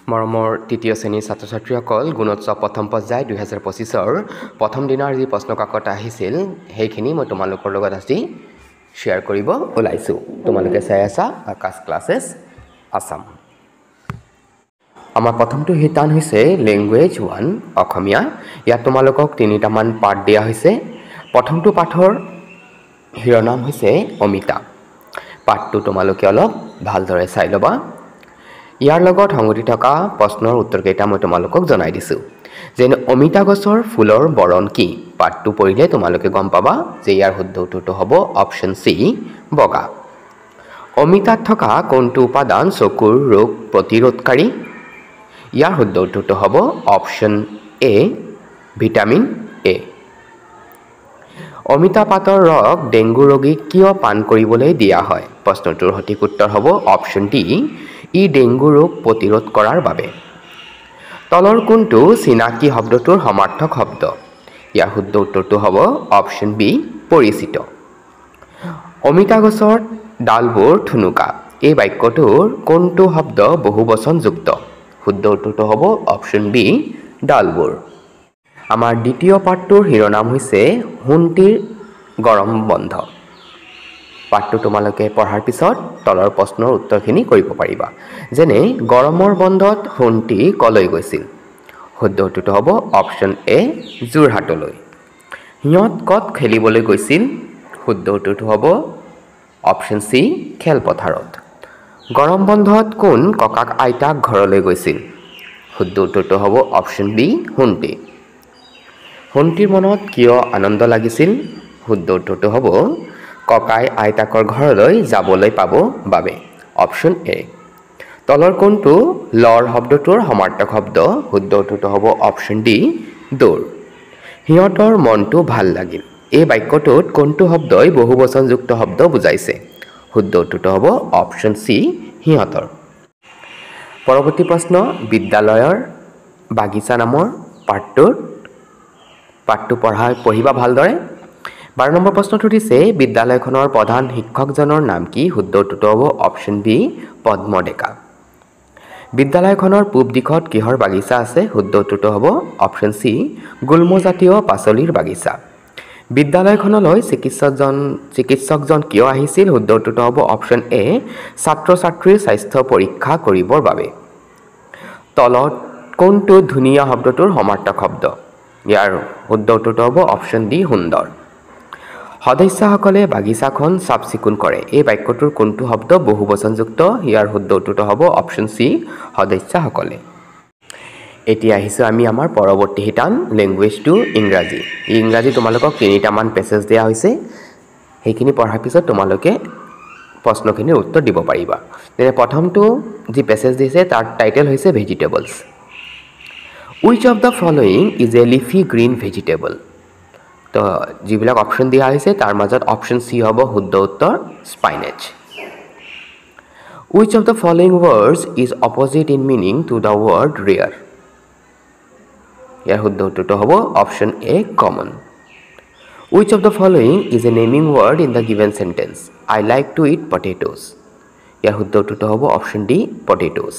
মৰমৰ তৃতীয় শ্ৰেণীৰ ছাত্ৰ ছাত্ৰীসকল গুণোৎসৱ প্ৰথম পৰ্যায় 2025ৰ প্ৰথম দিনৰ যি প্ৰশ্ন কাকত আহিছিল সেইখিনি মই তোমালোকৰ লগত আজি শ্বেয়াৰ কৰিব ওলাইছোঁ। তোমালোকে চাই আছা আকাশ ক্লাছেছ আছাম। আমাৰ প্ৰথমটো শিতান হৈছে লেংগুৱেজ 1 অসমীয়া। ইয়াত তোমালোকক তিনিটামান পাঠ দিয়া হৈছে। প্ৰথমটো পাঠৰ শিৰোনাম হৈছে অমিতা। পাঠটো তোমালোকে অলপ ভালদৰে চাই ল'বা। ইয়াৰ লগত সংগতি থকা প্ৰশ্নৰ উত্তৰকেইটা মই তোমালোকক জনাই দিছোঁ। যেনে অমিতা গছৰ ফুলৰ বৰণ কি? পাঠটো পঢ়িলে তোমালোকে গম পাবা যে ইয়াৰ শুদ্ধ উত্তৰটো হ'ব অপশ্যন চি বগা। অমিতাত থকা কোনটো উপাদান চকুৰ ৰোগ প্ৰতিৰোধকাৰী? ইয়াৰ শুদ্ধ উত্তৰটো হ'ব অপশ্যন এ ভিটামিন এ। অমিতা পাতৰ ৰস ডেংগু ৰোগীক কিয় পান কৰিবলৈ দিয়া হয়? প্ৰশ্নটোৰ সঠিক উত্তৰ হ'ব অপশ্যন ডি ই ডেংগু ৰোগ প্ৰতিৰোধ কৰাৰ বাবে। তলৰ কোনটো চিনাকি শব্দটোৰ সমাৰ্থক শব্দ? ইয়াৰ শুদ্ধ উত্তৰটো হ'ব অপশ্যন বি পৰিচিত। অমিতা গছৰ ডালবোৰ ঠুনুকা। এই বাক্যটোৰ কোনটো শব্দ বহুবচনযুক্ত? শুদ্ধ উত্তৰটো হ'ব অপশ্যন বি ডালবোৰ। আমাৰ দ্বিতীয় পাঠটোৰ শিৰোনাম হৈছে সোণটিৰ গৰম বন্ধ। পাঠটো তোমালোকে পঢ়াৰ পিছত তলৰ প্ৰশ্নৰ উত্তৰখিনি কৰিব পাৰিবা। যেনে গৰমৰ বন্ধত সোণটি কলৈ গৈছিল? শুদ্ধ উত্তৰটো হ'ব অপশ্যন এ যোৰহাটলৈ। সিহঁত ক'ত খেলিবলৈ গৈছিল? শুদ্ধ উত্তৰটো হ'ব অপশ্যন চি খেলপথাৰত। গৰম বন্ধত কোন ককাক আইতাক ঘৰলৈ গৈছিল? শুদ্ধ উত্তৰটো হ'ব অপশ্যন বি সোণটি। সোণটিৰ মনত কিয় আনন্দ লাগিছিল? শুদ্ধ উত্তৰটো হ'ব ককাই আইতাকৰ ঘৰলৈ যাবলৈ পাব বাবে। Option A. তলৰ কোনটো লৰ শব্দটোৰ সমাৰ্থক শব্দ? শুদ্ধ উত্তৰটো হ'ব অপশ্যন ডি দৌৰ। সিহঁতৰ মনটো ভাল লাগিল। এই বাক্যটোত কোনটো শব্দই বহুবচনযুক্ত শব্দ বুজাইছে? শুদ্ধ উত্তৰটো হ'ব অপশ্যন চি সিহঁতৰ। পৰৱৰ্তী প্ৰশ্ন বিদ্যালয়ৰ বাগিচা নামৰ পাঠটো পঢ়িবা ভালদৰে। 12 নম্বৰ প্ৰশ্নটো দিছে বিদ্যালয়খনৰ প্ৰধান শিক্ষকজনৰ নাম কি? শুদ্ধ উত্তৰটো হ'ব অপশ্যন বি পদ্ম ডেকা। বিদ্যালয়খনৰ পূব দিশত কিহৰ বাগিচা আছে? শুদ্ধ উত্তৰটো হ'ব অপশ্যন চি গুল্মজাতীয় পাচলিৰ বাগিচা। বিদ্যালয়খনলৈ চিকিৎসকজন কিয় আহিছিল? শুদ্ধ উত্তৰটো হ'ব অপশ্যন এ ছাত্ৰ ছাত্ৰীৰ স্বাস্থ্য পৰীক্ষা কৰিবৰ বাবে। তলত কোনটো ধুনীয়া শব্দটোৰ সমাৰ্থক শব্দ? ইয়াৰ শুদ্ধ উত্তৰটো হ'ব অপশ্যন ডি সুন্দৰ। সদস্যসকলে বাগিচাখন চাফ চিকুণ কৰে। এই বাক্যটোৰ কোনটো শব্দ বহুবচনযুক্ত? ইয়াৰ শুদ্ধ উত্তৰটো হ'ব অপশ্যন চি সদস্যসকলে। এতিয়া আহিছোঁ আমি আমাৰ পৰৱৰ্তী শিতান লেংগুৱেজ 2 ইংৰাজী। ইংৰাজী তোমালোকক তিনিটামান পেছেজ দিয়া হৈছে। সেইখিনি পঢ়াৰ পিছত তোমালোকে প্ৰশ্নখিনিৰ উত্তৰ দিব পাৰিবা। যেনে প্ৰথমটো যি পেছেজ দিছে তাৰ টাইটেল হৈছে vegetables. Wish of the following is A leafy green vegetable? তো যিবিলাক অপশ্যন দিয়া হৈছে তাৰ মাজত অপশ্যন চি হ'ব শুদ্ধ উত্তৰ spinach. Which of the following words is opposite in meaning to the word rare? ইয়াৰ শুদ্ধ উত্তৰটো হ'ব option A common. Which of the following is a naming word in the given sentence? I like to eat potatoes. ইয়াৰ শুদ্ধ উত্তৰটো হ'ব option D potatoes.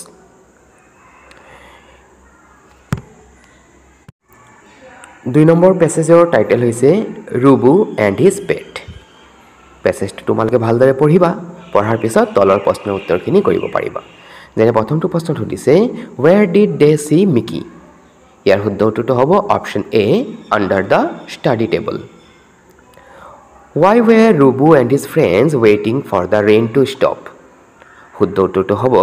2 নম্বৰ পেছেজৰ টাইটেল হৈছে ৰুবু এণ্ড হিজ পেট। পেছেজটো তোমালোকে ভালদৰে পঢ়িবা। পঢ়াৰ পিছত তলৰ প্ৰশ্নৰ উত্তৰখিনি কৰিব পাৰিবা। যেনে প্ৰথমটো প্ৰশ্ন সুধিছে where did they see Mickey? ইয়াৰ শুদ্ধ উত্তৰটো হ'ব option A under the study table. Why were Rubu and his friends ৱেইটিং for the rain to stop? শুদ্ধ উত্তৰটো হ'ব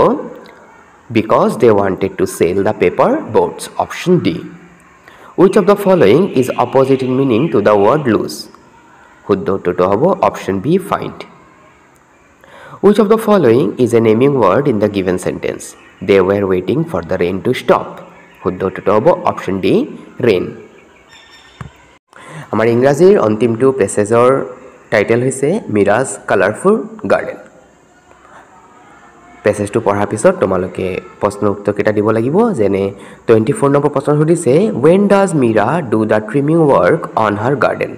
because they wanted to sell the paper boats. Option D. Which of the following is opposite in meaning to the word loose? শুদ্ধ উত্তৰটো হ'ব option B find. Which of the following is a naming word in the given sentence? They were ৱেইটিং for the rain to stop. শুদ্ধ উত্তৰটো হ'ব option D rain. আমাৰ ইংৰাজীৰ অন্তিমটো পেছেজৰ টাইটেল হৈছে মিৰাজ কালাৰফুল গাৰ্ডেন। পেছেজটো পঢ়াৰ পিছত তোমালোকে প্ৰশ্নৰ উত্তৰকেইটা দিব লাগিব। যেনে 24 নম্বৰ প্ৰশ্ন সুধিছে when does Meera do the trimming work on her garden?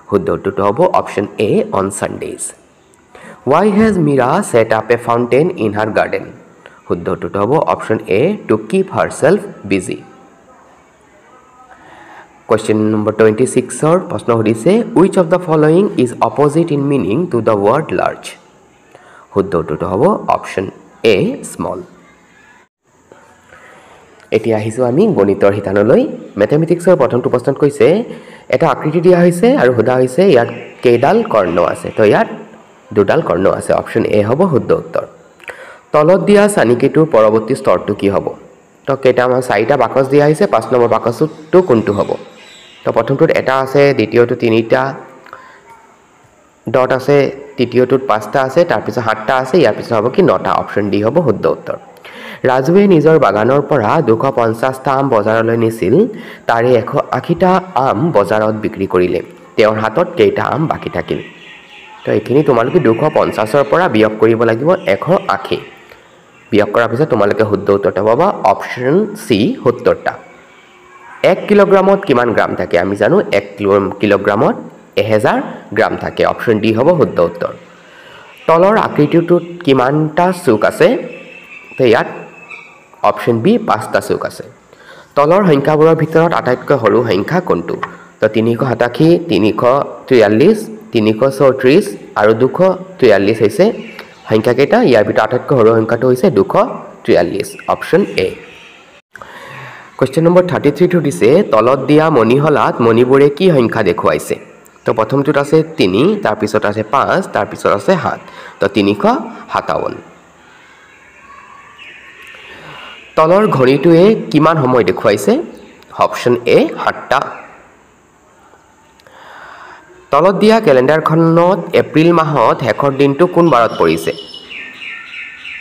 শুদ্ধ উত্তৰটো হ'ব option A on Sundays. Why has Meera set up a fountain in her garden? শুদ্ধ উত্তৰটো হ'ব option A to keep herself busy Question number 26 প্ৰশ্ন সুধিছে which of the following is opposite in meaning to the word large শুদ্ধ উত্তৰটো হ'ব option a small এতিয়া আহিছো আমি গণিতৰ শিতানলৈ ম্যাথমেটিক্সৰ প্ৰথমটো প্ৰশ্নত কৈছে এটা আকৃতি দিয়া হৈছে আৰু সোধা হৈছে ইয়াত কেইডাল কৰ্ণ আছে তো ইয়াত দুডাল কৰ্ণ আছে অপশ্যন এ হ'ব শুদ্ধ উত্তৰ তলত দিয়া চানিকিটোৰ পৰৱৰ্তী স্তৰটো কি হ'ব তো কেইটামান চাৰিটা বাকচ দিয়া হৈছে 5 নম্বৰ বাকচটো কোনটো হ'ব তো প্ৰথমটোত এটা আছে দ্বিতীয়টো তিনিটা ডট আছে তৃতীয়টোত পাঁচটা আছে তাৰ পিছত সাতটা আছে ইয়াৰ পিছত হ'ব কি নটা অপশ্যন ডি হ'ব শুদ্ধ উত্তৰ ৰাজুৱে নিজৰ বাগানৰ পৰা 250টা আম বজাৰলৈ নিছিল তাৰে 180টা আম বজাৰত বিক্ৰী কৰিলে তেওঁৰ হাতত কেইটা আম বাকি থাকিল তো এইখিনি তোমালোকে 250ৰ পৰা বিয়োগ কৰিব লাগিব 180 বিয়োগ কৰাৰ পিছত তোমালোকে শুদ্ধ উত্তৰটো পাবা অপশ্যন সি 70টা 1 কিলোগ্ৰামত কিমান গ্ৰাম থাকে আমি জানো 1 কিলোগ্ৰামত 1000 গ্ৰাম থাকে অপশ্যন ডি হ'ব শুদ্ধ উত্তৰ তলৰ আকৃতিটোত কিমানটা চুক আছে তো ইয়াত অপশ্যন বি 5টা চুক আছে তলৰ সংখ্যাবোৰৰ ভিতৰত আটাইতকৈ সৰু সংখ্যা কোনটো তো 387 343 334 আৰু 243 হৈছে সংখ্যা কেইটা ইয়াৰ ভিতৰত আটাইতকৈ সৰু সংখ্যাটো হৈছে 243 অপশ্যন এ Question number 33 টো দিছে তলত দিয়া মণিহলাত মণিবোৰে কি সংখ্যা দেখুৱাইছে তো প্ৰথমটোত আছে 3 তাৰ পিছত আছে 5 তাৰ পিছত আছে 7 তো 357 তলৰ ঘড়ীটোৱে কিমান সময় দেখুৱাইছে অপশ্যন এ 7টা তলত দিয়া ক্যালেন্ডাৰখনত এপ্ৰিল মাহত শেষৰ দিনটো কোন বাৰত পৰিছে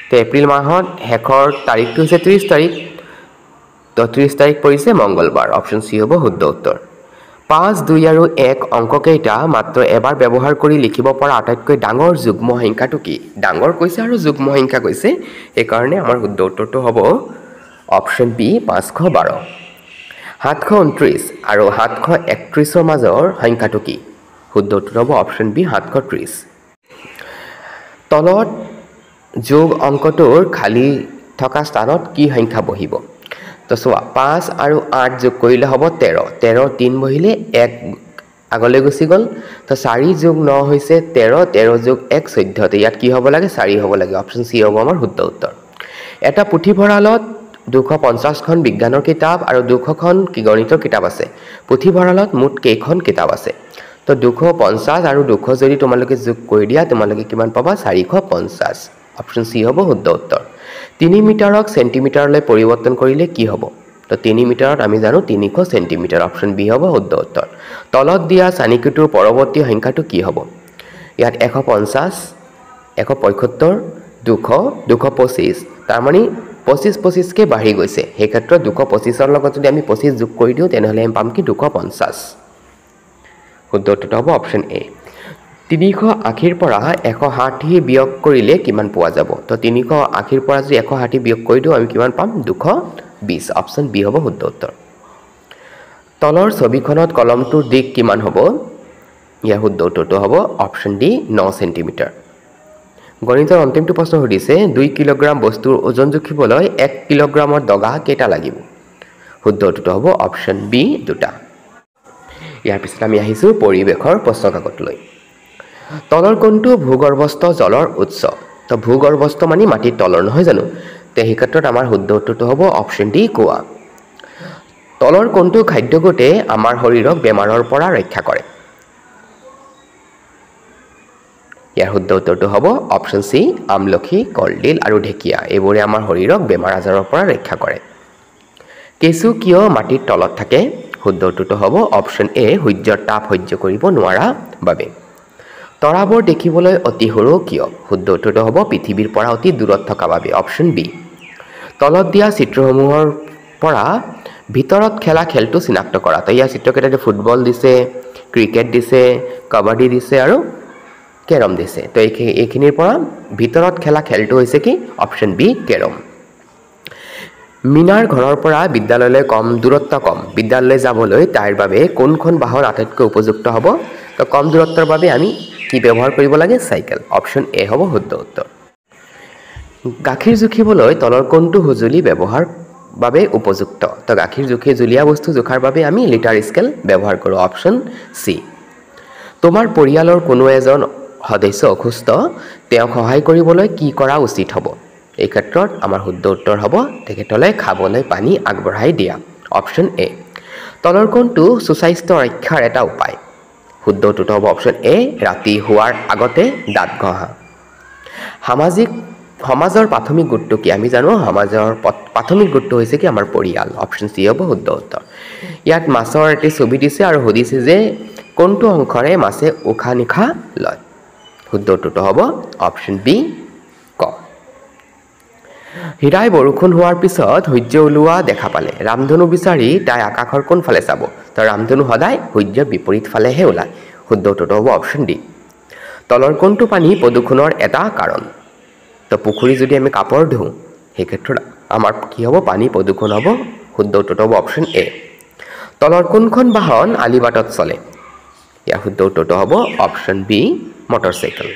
তো এপ্ৰিল মাহত শেষৰ তাৰিখটো হৈছে 30 তাৰিখ তো 30 তাৰিখ পৰিছে মঙ্গলবাৰ অপশ্যন সি হ'ব শুদ্ধ উত্তৰ 5 2 আৰু 1 অংক কেইটা মাত্ৰ এবাৰ ব্যৱহাৰ কৰি লিখিব পৰা আটাইতকৈ ডাঙৰ যুগ্ম সংখ্যাটো কি ডাঙৰ কৈছে আৰু যুগ্ম সংখ্যা কৈছে এই কাৰণে আমাৰ শুদ্ধ উত্তৰটো হ'ব অপশ্যন বি 512 729 আৰু 731ৰ মাজৰ সংখ্যাটো কি শুদ্ধ উত্তৰ হ'ব অপশ্যন বি 730 তলত যোগ অংকটোৰ খালি থকা স্থানত কি সংখ্যা বহিব তো চোৱা 5 আৰু 8 যোগ কৰিলে হ'ব 13 13 3 বহিলে 1 আগলৈ গুচি গ'ল তো 4 যোগ 9 হৈছে 13 13 যোগ 1 14 তে ইয়াত কি হ'ব লাগে 4 হ'ব লাগে অপশ্যন সি হ'ব আমাৰ শুদ্ধ উত্তৰ এটা পুথিভঁৰালত 250খন বিজ্ঞানৰ কিতাপ আৰু 200খন গণিতৰ কিতাপ আছে পুথিভঁৰালত মুঠ কেইখন কিতাপ আছে তো 250 আৰু 200 যদি তোমালোকে যোগ কৰি দিয়া তোমালোকে কিমান পাবা 450 অপশ্যন সি হ'ব শুদ্ধ উত্তৰ 3 মিটাৰক সেন্টিমিটাৰলৈ পৰিৱৰ্তন কৰিলে কি হ'ব তো 3 মিটাৰত আমি জানো 300 সেন্টিমিটাৰ অপশ্যন বি হ'ব শুদ্ধ উত্তৰ তলত দিয়া চানিকিটোৰ পৰৱৰ্তী সংখ্যাটো কি হ'ব ইয়াত 150 175 200 225 তাৰ মানে 25 কে বাঢ়ি গৈছে সেই ক্ষেত্ৰত 225ৰ লগত যদি আমি 25 যোগ কৰি দিও তেনেহলে আমি পাম কি 250 শুদ্ধ উত্তৰটো হ'ব অপশ্যন এ 380ৰ পৰা 160 বিয়োগ কৰিলে কিমান পোৱা যাব তো 380ৰ পৰা যদি 160 বিয়োগ কৰি দিও আমি কিমান পাম 220 অপশ্যন বি হ'ব শুদ্ধ উত্তৰ তলৰ ছবিখনত কলমটোৰ দিক কিমান হ'ব ইয়াৰ শুদ্ধ উত্তৰটো হ'ব অপশ্যন ডি 9 সেন্টিমিটাৰ গণিতৰ অন্তিমটো প্ৰশ্ন সুধিছে 2 কিলোগ্ৰাম বস্তুৰ ওজন জুখিবলৈ 1 কিলোগ্ৰামৰ দগা কেইটা লাগিব শুদ্ধ উত্তৰটো হ'ব অপশ্যন বি 2টা ইয়াৰ পিছত আমি আহিছো পৰিৱেশৰ প্ৰশ্ন কাকতলৈ তলৰ কোনটো ভূগৰ্ভস্থ জলৰ উৎস তো ভূগৰ্ভস্থ মানে মাটিৰ তলৰ নহয় জানো তে এই ক্ষেত্ৰত আমাৰ শুদ্ধ উত্তৰটো হ'ব অপশ্যন ডি কুৱা তলৰ কোনটো খাদ্য গোটে আমাৰ শৰীৰক বেমাৰৰ পৰা ৰক্ষা কৰে ইয়াৰ শুদ্ধ উত্তৰটো হ'ব অপশ্যন সি আমলখি কলডিল আৰু ঢেকিয়া এইবোৰে আমাৰ শৰীৰক বেমাৰ আজাৰৰ পৰা ৰক্ষা কৰে কেঁচু কিয় মাটিৰ তলত থাকে শুদ্ধ উত্তৰটো হ'ব অপশ্যন এ সূৰ্যৰ তাপ সহ্য কৰিব নোৱাৰা বাবে তৰাবোৰ দেখিবলৈ অতি সৰু কিয় শুদ্ধ উত্তৰটো হ'ব পৃথিৱীৰ পৰা অতি দূৰত থকা বাবে অপশ্যন বি তলত দিয়া চিত্ৰসমূহৰ পৰা ভিতৰত খেলা খেলটো চিনাক্ত কৰা তো ইয়াৰ চিত্ৰকেইটাতে ফুটবল দিছে ক্ৰিকেট দিছে কাবাডী দিছে আৰু কেৰম দিছে তো এইখিনিৰ পৰা ভিতৰত খেলা খেলটো হৈছে কি অপশ্যন বি কেৰম মিনাৰ ঘৰৰ পৰা বিদ্যালয়লৈ কম দূৰত্ব কম বিদ্যালয়লৈ যাবলৈ তাৰ বাবে কোনখন বাহন আটাইতকৈ উপযুক্ত হ'ব তো কম দূৰত্বৰ বাবে আমি কি ব্যৱহাৰ কৰিব লাগে চাইকেল অপশ্যন এ হ'ব শুদ্ধ উত্তৰ গাখীৰ জুখিবলৈ তলৰ কোনটো সঁজুলি ব্যৱহাৰ বাবে উপযুক্ত তো গাখীৰ জুখি জুলীয়া বস্তু জোখাৰ বাবে আমি লিটাৰ স্কেল ব্যৱহাৰ কৰোঁ অপশ্যন চি তোমাৰ পৰিয়ালৰ কোনো এজন সদস্য অসুস্থ তেওঁক সহায় কৰিবলৈ কি কৰা উচিত হ'ব এই ক্ষেত্ৰত আমাৰ শুদ্ধ উত্তৰ হ'ব তেখেতলৈ খাবলৈ পানী আগবঢ়াই দিয়া অপশ্যন এ তলৰ কোনটো সুস্বাস্থ্য ৰক্ষাৰ এটা উপায় শুদ্ধ উত্তৰ হ'ব অপশ্যন এ ৰাতি শোৱাৰ আগতে দাঁত ঘঁহা সমাজৰ প্ৰাথমিক গোটটো কি আমি জানো সমাজৰ প্ৰাথমিক গোটটো হৈছে কি আমাৰ পৰিয়াল অপশ্যন চি হ'ব শুদ্ধ উত্তৰ ইয়াত মাছৰ এটি ছবি দিছে আৰু সুধিছে যে কোনটো অংশৰে মাছে উশাহ নিশাহ লয় শুদ্ধ উত্তৰটো হ'ব অপশ্যন বি ক হীৰাই বৰষুণ হোৱাৰ পিছত সূৰ্য ওলোৱা দেখা পালে ৰামধনু বিচাৰি তাই আকাশৰ কোনফালে চাব তো ৰামধনু সদায় সূৰ্যৰ বিপৰীত ফালেহে ওলায় শুদ্ধ উত্তৰটো হ'ব অপশ্যন ডি তলৰ কোনটো পানী প্ৰদূষণৰ এটা কাৰণ তো পুখুৰী যদি আমি কাপোৰ ধুওঁ সেই ক্ষেত্ৰত আমাৰ কি হ'ব পানী প্ৰদূষণ হ'ব শুদ্ধ উত্তৰটো হ'ব অপশ্যন এ তলৰ কোনখন বাহন আলিবাটত চলে ইয়াৰ শুদ্ধ উত্তৰটো হ'ব অপশ্যন বি মটৰচাইকেল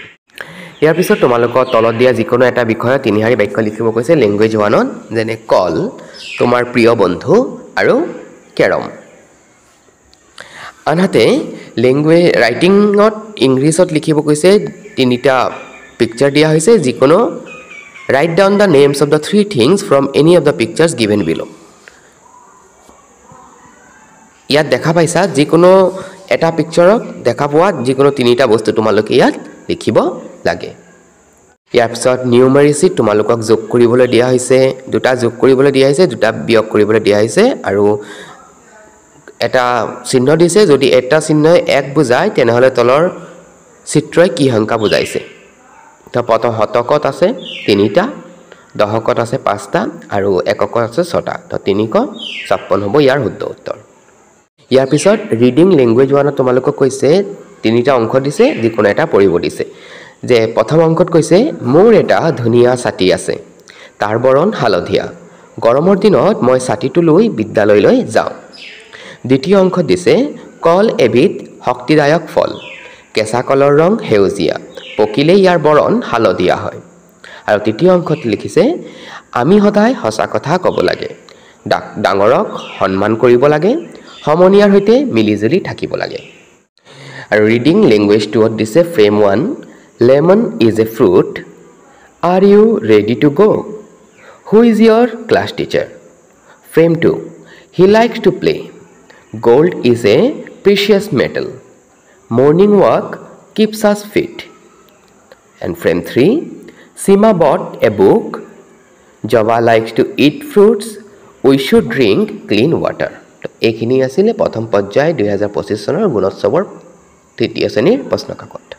ইয়াৰ পিছত তোমালোকৰ তলত দিয়া যিকোনো এটা বিষয়ত তিনিহাৰী বাক্য লিখিব কৈছে লেংগুৱেজ ওৱানত যেনে কল তোমাৰ প্ৰিয় বন্ধু আৰু কেৰম আনহাতে ৰাইটিঙত ইংলিছত লিখিব কৈছে তিনিটা পিকচাৰ দিয়া হৈছে যিকোনো write down the names of the three things from any of the pictures given below' ইয়াত দেখা পাইছা যিকোনো এটা পিকচাৰত দেখা পোৱা যিকোনো তিনিটা বস্তু তোমালোকে ইয়াত লিখিব লাগে ইয়াৰ পিছত নিউমেৰিচিত তোমালোকক যোগ কৰিবলৈ দিয়া হৈছে দুটা যোগ কৰিবলৈ দিয়া হৈছে দুটা বিয়োগ কৰিবলৈ দিয়া হৈছে আৰু এটা চিহ্ন দিছে যদি এটা চিহ্নই এক বুজায় তেনেহ'লে তলৰ চিত্ৰই কি সংখ্যা বুজাইছে তো প্ৰথম শতকত আছে তিনিটা দশকত আছে পাঁচটা আৰু এককত আছে ছটা তো 356 হ'ব ইয়াৰ শুদ্ধ উত্তৰ ইয়াৰ পিছত ৰিডিং লেংগুৱেজ ওৱানত তোমালোকক কৈছে তিনিটা অংশ দিছে যিকোনো এটা পঢ়িব দিছে যে প্ৰথম অংশত কৈছে মোৰ এটা ধুনীয়া ছাতি আছে তাৰ বৰণ হালধীয়া গৰমৰ দিনত মই ছাতিটো লৈ বিদ্যালয়লৈ যাওঁ দ্বিতীয় অংশত দিছে কল এবিধ শক্তিদায়ক ফল কেঁচা কলৰ ৰং সেউজীয়া পকিলে ইয়াৰ বৰণ হালধীয়া হয় আৰু তৃতীয় অংশত লিখিছে আমি সদায় সঁচা কথা ক'ব লাগে ডাঙৰক সন্মান কৰিব লাগে সমনীয়াৰ সৈতে মিলিজুলি থাকিব লাগে আৰু ৰিডিং লেংগুৱেজ 2ত দিছে frame 1 lemon is a fruit are you ready to go' who is your class teacher frame 2 he likes to play gold is a precious metal morning walk keeps us fit and frame 3 Sima bought a book Java likes to eat fruits we should drink clean water এইখিনি আছিল প্ৰথম পৰ্যায় 2025 চনৰ গুণোৎসৱৰ তৃতীয় শ্ৰেণীৰ প্ৰশ্ন কাকত